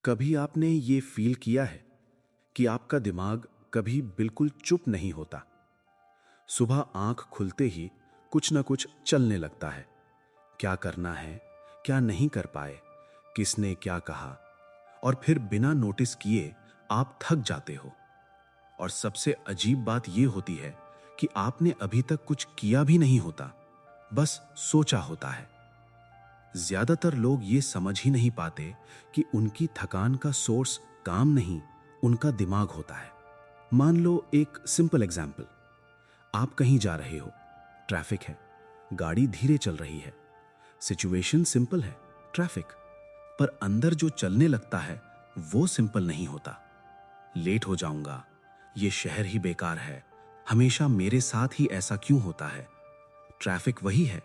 कभी आपने ये फील किया है कि आपका दिमाग कभी बिल्कुल चुप नहीं होता। सुबह आंख खुलते ही कुछ न कुछ चलने लगता है। क्या करना है, क्या नहीं कर पाए, किसने क्या कहा, और फिर बिना नोटिस किए आप थक जाते हो। और सबसे अजीब बात यह होती है कि आपने अभी तक कुछ किया भी नहीं होता, बस सोचा होता है। ज्यादातर लोग ये समझ ही नहीं पाते कि उनकी थकान का सोर्स काम नहीं, उनका दिमाग होता है। मान लो एक सिंपल एग्जाम्पल, आप कहीं जा रहे हो, ट्रैफिक है, गाड़ी धीरे चल रही है, सिचुएशन सिंपल है, ट्रैफिक, पर अंदर जो चलने लगता है वो सिंपल नहीं होता। लेट हो जाऊंगा, ये शहर ही बेकार है, हमेशा मेरे साथ ही ऐसा क्यों होता है। ट्रैफिक वही है,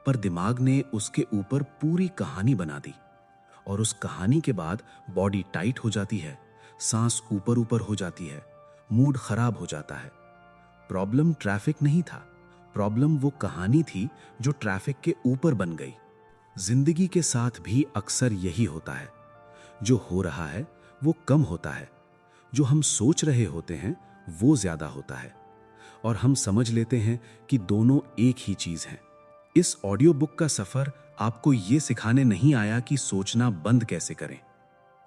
पर दिमाग ने उसके ऊपर पूरी कहानी बना दी, और उस कहानी के बाद बॉडी टाइट हो जाती है, सांस ऊपर ऊपर हो जाती है, मूड खराब हो जाता है। प्रॉब्लम ट्रैफिक नहीं था, प्रॉब्लम वो कहानी थी जो ट्रैफिक के ऊपर बन गई। जिंदगी के साथ भी अक्सर यही होता है। जो हो रहा है वो कम होता है, जो हम सोच रहे होते हैं वो ज्यादा होता है, और हम समझ लेते हैं कि दोनों एक ही चीज हैं। इस ऑडियो बुक का सफर आपको ये सिखाने नहीं आया कि सोचना बंद कैसे करें।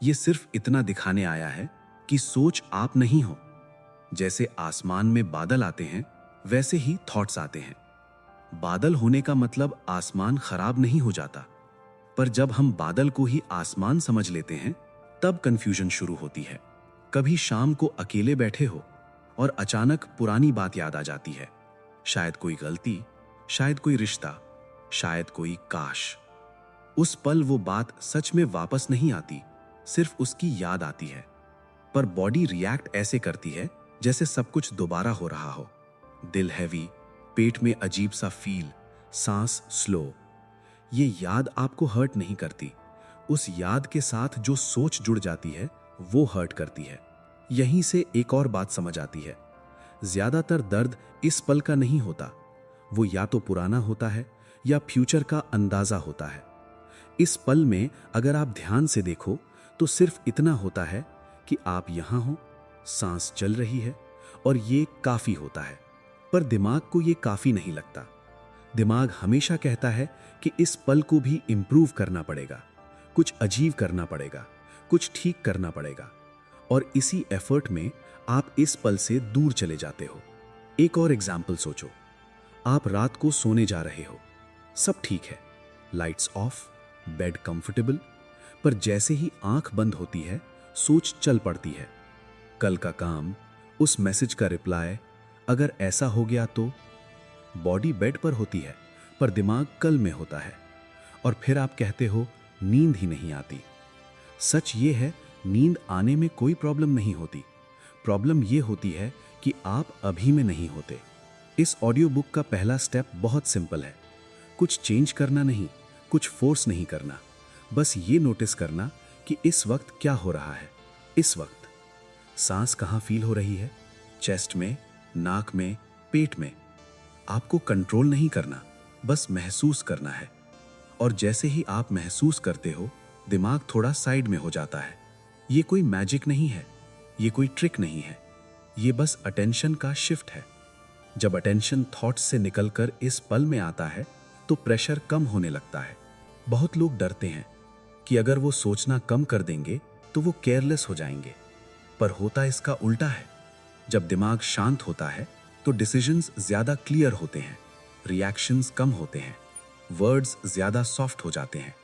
ये सिर्फ इतना दिखाने आया है कि सोच आप नहीं हो। जैसे आसमान में बादल आते हैं, वैसे ही थॉट्स आते हैं। बादल होने का मतलब आसमान खराब नहीं हो जाता, पर जब हम बादल को ही आसमान समझ लेते हैं, तब कंफ्यूजन शुरू होती है। कभी शाम को अकेले बैठे हो और अचानक पुरानी बात याद आ जाती है। शायद कोई गलती, शायद कोई रिश्ता, शायद कोई काश। उस पल वो बात सच में वापस नहीं आती, सिर्फ उसकी याद आती है। पर बॉडी रिएक्ट ऐसे करती है जैसे सब कुछ दोबारा हो रहा हो। दिल हैवी, पेट में अजीब सा फील, सांस स्लो। ये याद आपको हर्ट नहीं करती, उस याद के साथ जो सोच जुड़ जाती है वो हर्ट करती है। यहीं से एक और बात समझ आती है, ज्यादातर दर्द इस पल का नहीं होता, वो या तो पुराना होता है या फ्यूचर का अंदाजा होता है। इस पल में अगर आप ध्यान से देखो तो सिर्फ इतना होता है कि आप यहां हो, सांस चल रही है, और ये काफी होता है। पर दिमाग को ये काफी नहीं लगता। दिमाग हमेशा कहता है कि इस पल को भी इंप्रूव करना पड़ेगा, कुछ अजीब करना पड़ेगा, कुछ ठीक करना पड़ेगा। और इसी एफर्ट में आप इस पल से दूर चले जाते हो। एक और एग्जाम्पल सोचो, आप रात को सोने जा रहे हो, सब ठीक है, लाइट्स ऑफ, बेड कंफर्टेबल, पर जैसे ही आंख बंद होती है सोच चल पड़ती है। कल का काम, उस मैसेज का रिप्लाई, अगर ऐसा हो गया तो। बॉडी बेड पर होती है पर दिमाग कल में होता है, और फिर आप कहते हो नींद ही नहीं आती। सच ये है, नींद आने में कोई प्रॉब्लम नहीं होती, प्रॉब्लम ये होती है कि आप अभी में नहीं होते। इस ऑडियो बुक का पहला स्टेप बहुत सिंपल है, कुछ चेंज करना नहीं, कुछ फोर्स नहीं करना, बस ये नोटिस करना कि इस वक्त क्या हो रहा है। इस वक्त सांस कहाँ फील हो रही है, चेस्ट में, नाक में, पेट में। आपको कंट्रोल नहीं करना, बस महसूस करना है। और जैसे ही आप महसूस करते हो, दिमाग थोड़ा साइड में हो जाता है। ये कोई मैजिक नहीं है, ये कोई ट्रिक नहीं है, ये बस अटेंशन का शिफ्ट है। जब अटेंशन थॉट्स से निकलकर इस पल में आता है तो प्रेशर कम होने लगता है। बहुत लोग डरते हैं कि अगर वो सोचना कम कर देंगे तो वो केयरलेस हो जाएंगे, पर होता इसका उल्टा है। जब दिमाग शांत होता है तो डिसीजंस ज्यादा क्लियर होते हैं, रिएक्शंस कम होते हैं, वर्ड्स ज्यादा सॉफ्ट हो जाते हैं,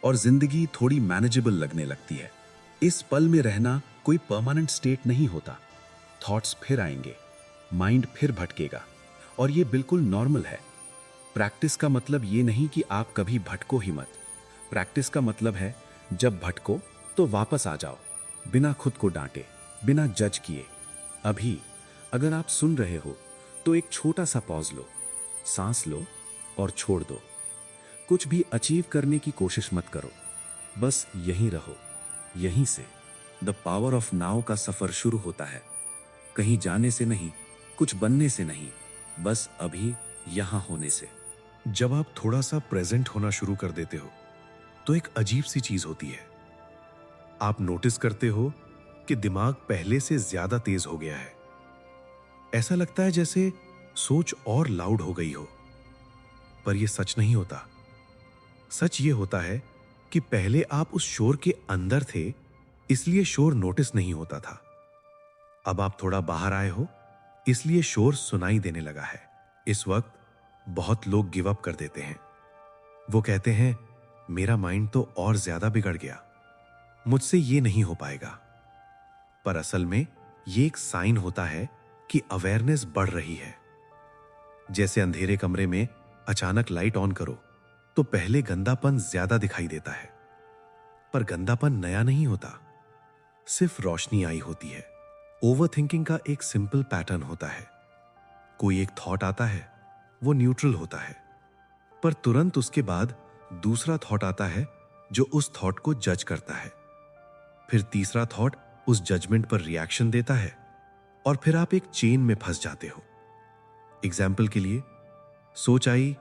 और जिंदगी थोड़ी मैनेजेबल लगने लगती है। इस पल में रहना कोई परमानेंट स्टेट नहीं होता। थॉट्स फिर आएंगे, माइंड फिर भटकेगा, और ये बिल्कुल नॉर्मल है। प्रैक्टिस का मतलब ये नहीं कि आप कभी भटको ही मत। प्रैक्टिस का मतलब है जब भटको तो वापस आ जाओ, बिना खुद को डांटे, बिना जज किए। अभी अगर आप सुन रहे हो तो एक छोटा सा पॉज लो, सांस लो और छोड़ दो। कुछ भी अचीव करने की कोशिश मत करो, बस यहीं रहो। यहीं से द पावर ऑफ नाउ का सफर शुरू होता है। कहीं जाने से नहीं, कुछ बनने से नहीं, बस अभी यहां होने से। जब आप थोड़ा सा प्रेजेंट होना शुरू कर देते हो तो एक अजीब सी चीज होती है, आप नोटिस करते हो कि दिमाग पहले से ज्यादा तेज हो गया है। ऐसा लगता है जैसे सोच और लाउड हो गई हो। पर यह सच नहीं होता। सच ये होता है कि पहले आप उस शोर के अंदर थे, इसलिए शोर नोटिस नहीं होता था। अब आप थोड़ा बाहर आए हो, इसलिए शोर सुनाई देने लगा है। इस वक्त बहुत लोग गिव अप कर देते हैं। वो कहते हैं, मेरा माइंड तो और ज्यादा बिगड़ गया, मुझसे ये नहीं हो पाएगा। पर असल में ये एक साइन होता है कि अवेयरनेस बढ़ रही है। जैसे अंधेरे कमरे में अचानक लाइट ऑन करो तो पहले गंदापन ज्यादा दिखाई देता है, पर गंदापन नया नहीं होता, सिर्फ रोशनी आई होती है। ओवरथिंकिंग का एक सिंपल पैटर्न होता है। कोई एक थॉट आता है, वो न्यूट्रल होता है, पर तुरंत उसके बाद दूसरा थॉट आता है जो उस थॉट को जज करता है। फिर तीसरा थॉट उस जजमेंट पर रिएक्शन देता है और फिर आप एक चेन में फंस जाते हो। एग्जाम्पल के लिए, सोच आई,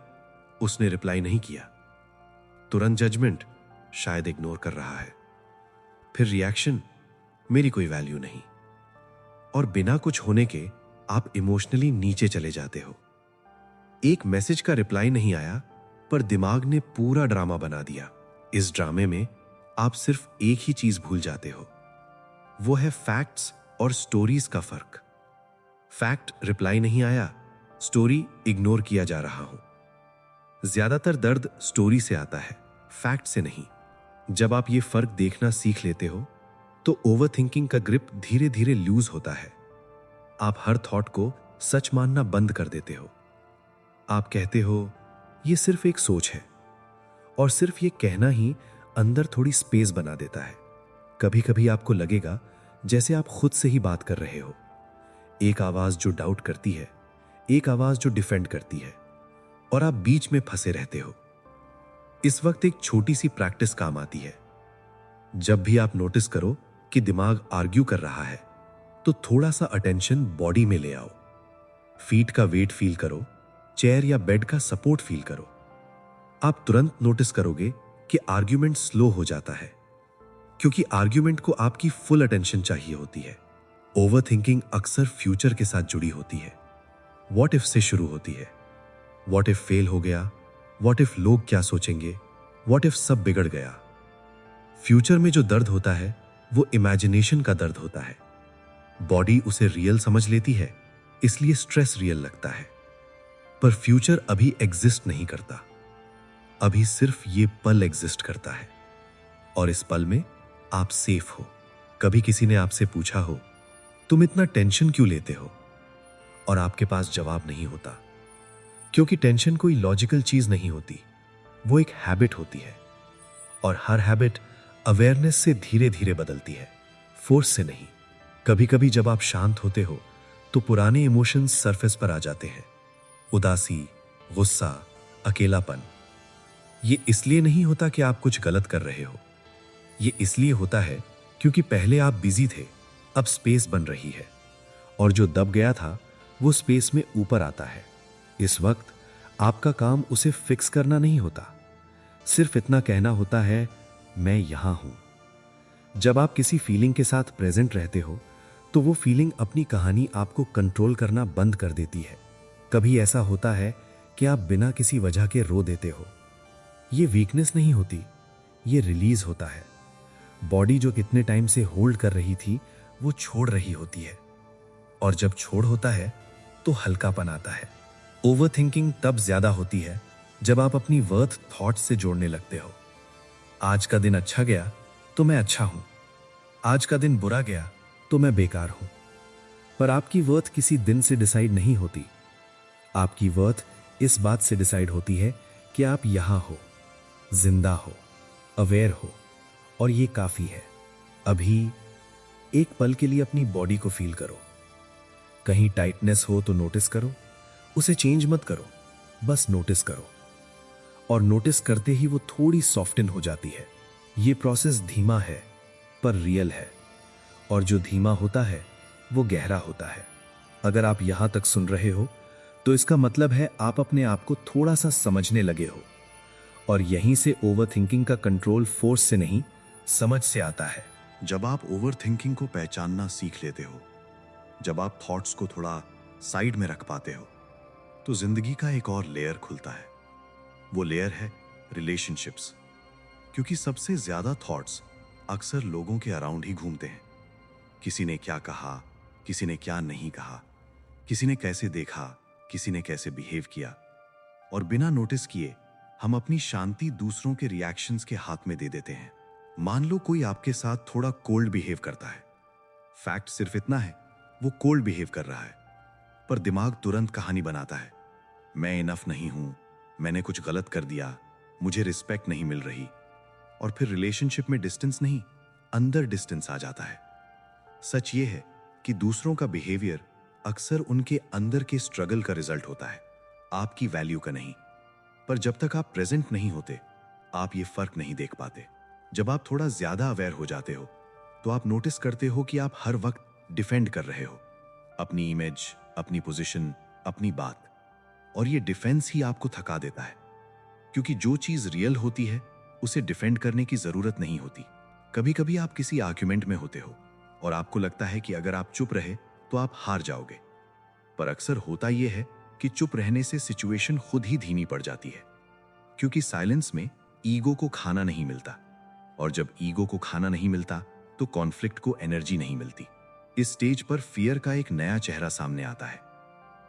उसने रिप्लाई नहीं किया, तुरंत जजमेंट, शायद इग्नोर कर रहा है। फिर रिएक्शन, मेरी कोई वैल्यू नहीं। और बिना कुछ होने के आप इमोशनली नीचे चले जाते हो। एक मैसेज का रिप्लाई नहीं आया, पर दिमाग ने पूरा ड्रामा बना दिया। इस ड्रामे में आप सिर्फ एक ही चीज भूल जाते हो, वो है फैक्ट्स और स्टोरीज का फर्क। फैक्ट, रिप्लाई नहीं आया, स्टोरी, इग्नोर किया जा रहा हूं। ज्यादातर दर्द स्टोरी से आता है, फैक्ट से नहीं। जब आप ये फर्क देखना सीख लेते हो तो ओवरथिंकिंग का ग्रिप धीरे धीरे लूज होता है। आप हर थॉट को सच मानना बंद कर देते हो। आप कहते हो, ये सिर्फ एक सोच है, और सिर्फ ये कहना ही अंदर थोड़ी स्पेस बना देता है। कभी कभी आपको लगेगा जैसे आप खुद से ही बात कर रहे हो। एक आवाज जो डाउट करती है, एक आवाज जो डिफेंड करती है, और आप बीच में फंसे रहते हो। इस वक्त एक छोटी सी प्रैक्टिस काम आती है। जब भी आप नोटिस करो कि दिमाग आर्ग्यू कर रहा है, तो थोड़ा सा अटेंशन बॉडी में ले आओ। फीट का वेट फील करो, चेयर या बेड का सपोर्ट फील करो। आप तुरंत नोटिस करोगे कि आर्ग्यूमेंट स्लो हो जाता है, क्योंकि आर्ग्यूमेंट को आपकी फुल अटेंशन चाहिए होती है। ओवरथिंकिंग अक्सर फ्यूचर के साथ जुड़ी होती है। व्हाट इफ से शुरू होती है। व्हाट इफ फेल हो गया, व्हाट इफ लोग क्या सोचेंगे, व्हाट इफ सब बिगड़ गया। फ्यूचर में जो दर्द होता है वो इमेजिनेशन का दर्द होता है। बॉडी उसे रियल समझ लेती है, इसलिए स्ट्रेस रियल लगता है। पर फ्यूचर अभी एग्जिस्ट नहीं करता, अभी सिर्फ ये पल एग्जिस्ट करता है, और इस पल में आप सेफ हो। कभी किसी ने आपसे पूछा हो, तुम इतना टेंशन क्यों लेते हो, और आपके पास जवाब नहीं होता, क्योंकि टेंशन कोई लॉजिकल चीज नहीं होती, वो एक हैबिट होती है, और हर हैबिट अवेयरनेस से धीरे धीरे बदलती है, फोर्स से नहीं। कभी कभी जब आप शांत होते हो तो पुराने इमोशंस सरफेस पर आ जाते हैं। उदासी, गुस्सा, अकेलापन। ये इसलिए नहीं होता कि आप कुछ गलत कर रहे हो, ये इसलिए होता है क्योंकि पहले आप बिजी थे, अब स्पेस बन रही है, और जो दब गया था वो स्पेस में ऊपर आता है। इस वक्त आपका काम उसे फिक्स करना नहीं होता, सिर्फ इतना कहना होता है, मैं यहां हूं। जब आप किसी फीलिंग के साथ प्रेजेंट रहते हो तो वो फीलिंग अपनी कहानी आपको कंट्रोल करना बंद कर देती है। कभी ऐसा होता है कि आप बिना किसी वजह के रो देते हो। ये वीकनेस नहीं होती, ये रिलीज होता है। बॉडी जो कितने टाइम से होल्ड कर रही थी वो छोड़ रही होती है, और जब छोड़ होता है तो हल्कापन आता है। ओवरथिंकिंग तब ज्यादा होती है जब आप अपनी वर्थ थॉट से जोड़ने लगते हो। आज का दिन अच्छा गया तो मैं अच्छा हूं, आज का दिन बुरा गया तो मैं बेकार हूं। पर आपकी वर्थ किसी दिन से डिसाइड नहीं होती, आपकी वर्थ इस बात से डिसाइड होती है कि आप यहां हो, जिंदा हो, अवेयर हो, और ये काफी है। अभी एक पल के लिए अपनी बॉडी को फील करो। कहीं टाइटनेस हो तो नोटिस करो, उसे चेंज मत करो, बस नोटिस करो, और नोटिस करते ही वो थोड़ी सॉफ्टन हो जाती है। ये प्रोसेस धीमा है पर रियल है, और जो धीमा होता है वो गहरा होता है। अगर आप यहां तक सुन रहे हो तो इसका मतलब है आप अपने आप को थोड़ा सा समझने लगे हो, और यहीं से ओवरथिंकिंग का कंट्रोल फोर्स से नहीं, समझ से आता है। जब आप ओवर थिंकिंग को पहचानना सीख लेते हो, जब आप थॉट्स को थोड़ा साइड में रख पाते हो, तो जिंदगी का एक और लेयर खुलता है। वो लेयर है रिलेशनशिप्स। क्योंकि सबसे ज्यादा थॉट्स अक्सर लोगों के अराउंड ही घूमते हैं। किसी ने क्या कहा, किसी ने क्या नहीं कहा, किसी ने कैसे देखा, किसी ने कैसे बिहेव किया, और बिना नोटिस किए हम अपनी शांति दूसरों के रिएक्शंस के हाथ में दे देते हैं। मान लो कोई आपके साथ थोड़ा कोल्ड बिहेव करता है। फैक्ट सिर्फ इतना है, वो कोल्ड बिहेव कर रहा है, पर दिमाग तुरंत कहानी बनाता है। मैं इनफ नहीं हूं, मैंने कुछ गलत कर दिया, मुझे रिस्पेक्ट नहीं मिल रही। और फिर रिलेशनशिप में डिस्टेंस नहीं, अंदर डिस्टेंस आ जाता है। सच ये है कि दूसरों का बिहेवियर अक्सर उनके अंदर के स्ट्रगल का रिजल्ट होता है, आपकी वैल्यू का नहीं। पर जब तक आप प्रेजेंट नहीं होते, आप ये फर्क नहीं देख पाते। जब आप थोड़ा ज्यादा अवेयर हो जाते हो, तो आप नोटिस करते हो कि आप हर वक्त डिफेंड कर रहे हो अपनी इमेज, अपनी पोजीशन, अपनी बात। और ये डिफेंस ही आपको थका देता है, क्योंकि जो चीज रियल होती है उसे डिफेंड करने की जरूरत नहीं होती। कभी कभी आप किसी आर्ग्यूमेंट में होते हो और आपको लगता है कि अगर आप चुप रहे तो आप हार जाओगे। पर अक्सर होता यह है कि चुप रहने से सिचुएशन खुद ही धीमी पड़ जाती है, क्योंकि साइलेंस में ईगो को खाना नहीं मिलता, और जब ईगो को खाना नहीं मिलता तो कॉन्फ्लिक्ट को एनर्जी नहीं मिलती। इस स्टेज पर फियर का एक नया चेहरा सामने आता है।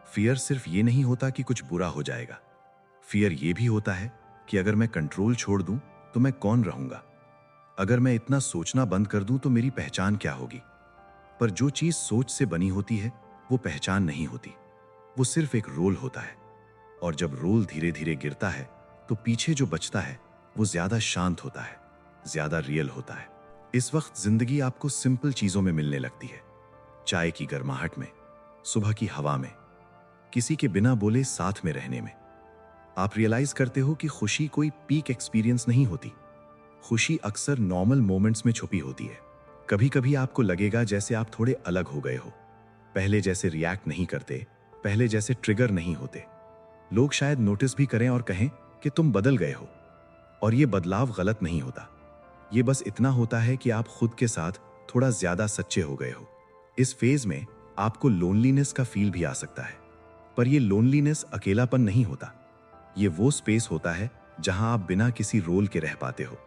फियर सिर्फ ये नहीं होता कि कुछ बुरा हो जाएगा, फियर ये भी होता है कि अगर मैं कंट्रोल छोड़ दूं तो मैं कौन रहूंगा, अगर मैं इतना सोचना बंद कर दूं तो मेरी पहचान क्या होगी। पर जो चीज सोच से बनी होती है वो पहचान नहीं होती, वो सिर्फ एक रोल होता है। और जब रोल धीरे धीरे गिरता है तो पीछे जो बचता है वो ज्यादा शांत होता है, ज्यादा रियल होता है। इस वक्त जिंदगी आपको सिंपल चीजों में मिलने लगती है, चाय की गर्माहट में, सुबह की हवा में, किसी के बिना बोले साथ में रहने में। आप रियलाइज करते हो कि खुशी कोई पीक एक्सपीरियंस नहीं होती, खुशी अक्सर नॉर्मल मोमेंट्स में छुपी होती है। कभी कभी आपको लगेगा जैसे आप थोड़े अलग हो गए हो, पहले जैसे रिएक्ट नहीं करते, पहले जैसे ट्रिगर नहीं होते। लोग शायद नोटिस भी करें और कहें कि तुम बदल गए हो। और ये बदलाव गलत नहीं होता, ये बस इतना होता है कि आप खुद के साथ थोड़ा ज्यादा सच्चे हो गए हो। इस फेज में आपको लोनलीनेस का फील भी आ सकता है, पर ये लोनलीनेस अकेलापन नहीं होता, ये वो स्पेस होता है जहां आप बिना किसी रोल के रह पाते हो।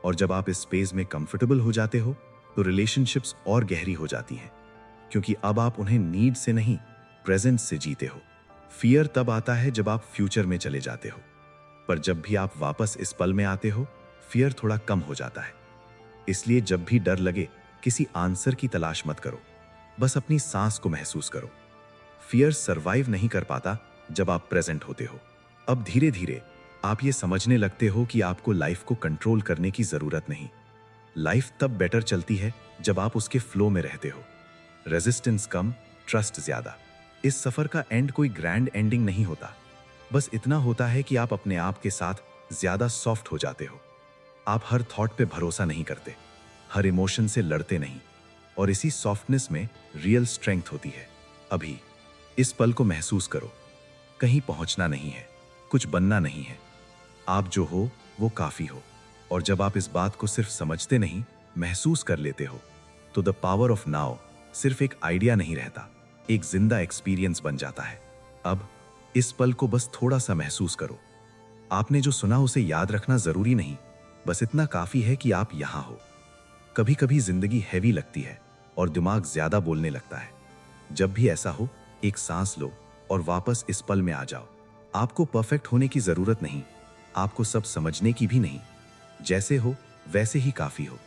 और जब आप इस स्पेस में कंफर्टेबल हो जाते हो तो रिलेशनशिप्स और गहरी हो जाती हैं, क्योंकि अब आप उन्हें नीड से नहीं, प्रेजेंट से जीते हो। फियर तब आता है जब आप फ्यूचर में चले जाते हो, पर जब भी आप वापस इस पल में आते हो, फियर थोड़ा कम हो जाता है। इसलिए जब भी डर लगे, किसी आंसर की तलाश मत करो, बस अपनी सांस को महसूस करो। फियर सरवाइव नहीं कर पाता जब आप प्रेजेंट होते हो। अब धीरे धीरे आप ये समझने लगते हो कि आपको लाइफ को कंट्रोल करने की जरूरत नहीं। लाइफ तब बेटर चलती है जब आप उसके फ्लो में रहते हो। रेजिस्टेंस कम, ट्रस्ट ज्यादा। इस सफर का एंड कोई ग्रैंड एंडिंग नहीं होता, बस इतना होता है कि आप अपने आप के साथ ज्यादा सॉफ्ट हो जाते हो। आप हर थॉट पे भरोसा नहीं करते, हर इमोशन से लड़ते नहीं, और इसी सॉफ्टनेस में रियल स्ट्रेंथ होती है। अभी इस पल को महसूस करो, कहीं पहुंचना नहीं है, कुछ बनना नहीं है, आप जो हो वो काफी हो। और जब आप इस बात को सिर्फ समझते नहीं, महसूस कर लेते हो, तो द पावर ऑफ नाउ सिर्फ एक आइडिया नहीं रहता, एक जिंदा एक्सपीरियंस बन जाता है। अब इस पल को बस थोड़ा सा महसूस करो। आपने जो सुना उसे याद रखना जरूरी नहीं, बस इतना काफी है कि आप यहां हो। कभी कभी जिंदगी हैवी लगती है और दिमाग ज्यादा बोलने लगता है। जब भी ऐसा हो, एक सांस लो और वापस इस पल में आ जाओ। आपको परफेक्ट होने की जरूरत नहीं, आपको सब समझने की भी नहीं। जैसे हो वैसे ही काफी हो।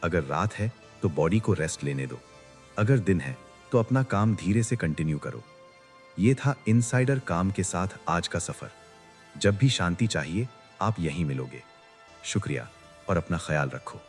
अगर रात है तो बॉडी को रेस्ट लेने दो, अगर दिन है तो अपना काम धीरे से कंटिन्यू करो। ये था इनसाइडर काम के साथ आज का सफर। जब भी शांति चाहिए, आप यहीं मिलोगे। शुक्रिया और अपना ख्याल रखो।